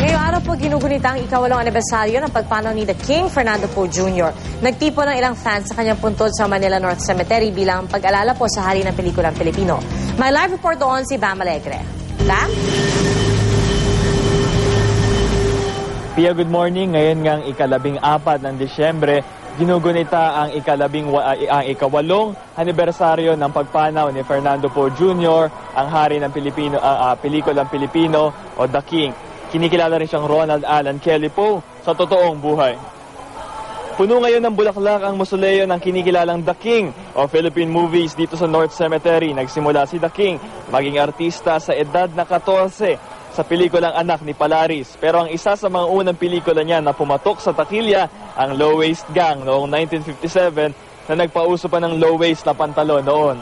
Ngayong araw po ginugunita ang ika-8 anibersaryo ng pagpanaw ni The King Fernando Poe Jr. Nagtipo ng ilang fans sa kanyang puntod sa Manila North Cemetery bilang pag-alala po sa hari ng pelikulang Pilipino. May live report doon si Bam Alegre. Bam? Pia, good morning. Ngayon ngang ika-14 ng Disyembre, ginugunita ang ika-8 anibersaryo ng pagpanaw ni Fernando Poe Jr., ang hari ng pelikulang Pilipino o The King. Kinikilala rin siyang Ronald Allen Kelly Poe sa totoong buhay. Puno ngayon ng bulaklak ang mausoleo ng kinikilalang The King o Philippine movies dito sa North Cemetery. Nagsimula si The King maging artista sa edad na 14 sa pelikulang Anak ni Palaris. Pero ang isa sa mga unang pelikula niya na pumatok sa takilya, ang Low Waist Gang noong 1957 na nagpauso pa ng low waist na pantalon noon.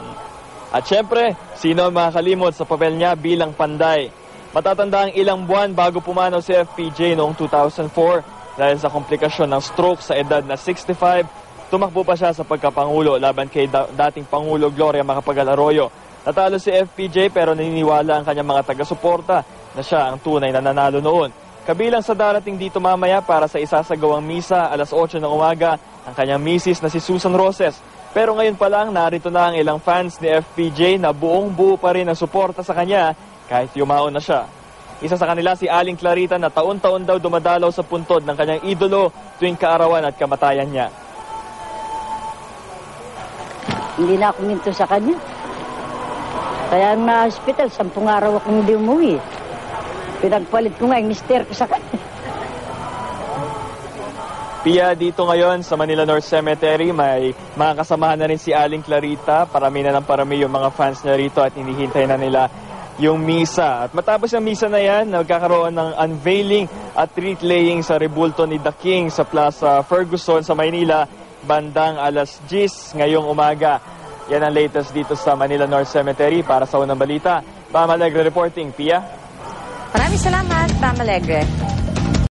At syempre, sino ang makakalimot sa papel niya bilang Panday? Matatanda ang ilang buwan bago pumanaw si FPJ noong 2004 dahil sa komplikasyon ng stroke sa edad na 65. Tumakbo pa siya sa pagkapangulo laban kay dating Pangulo Gloria Macapagal Arroyo. Natalo si FPJ pero naniniwala ang kanyang mga taga-suporta na siya ang tunay na nanalo noon. Kabilang sa darating dito mamaya para sa isasagawang misa alas 8 ng umaga ang kanyang misis na si Susan Roses. Pero ngayon pa lang narito na ang ilang fans ni FPJ na buong-buo pa rin ang suporta sa kanya kahit yumaon na siya. Isa sa kanila si Aling Clarita na taon-taon daw dumadalaw sa puntod ng kanyang idolo tuwing kaarawan at kamatayan niya. Hindi na ako minto sa kanya. Kaya na hospital, 10 araw akong hindi umuwi. Pinagpalit ko nga yung mister ko sa kanya. Pia, dito ngayon sa Manila North Cemetery, may mga kasamahan na rin si Aling Clarita. Parami na ng parami yung mga fans niya rito at hinihintay na nila yung misa. At matapos yung misa na yan, nagkakaroon ng unveiling at wreath laying sa rebulto ni The King sa Plaza Ferguson sa Maynila, bandang alas 10 ngayong umaga. Yan ang latest dito sa Manila North Cemetery. Para sa unang balita, Bam Alegre reporting. Pia? Maraming salamat, Bam Alegre.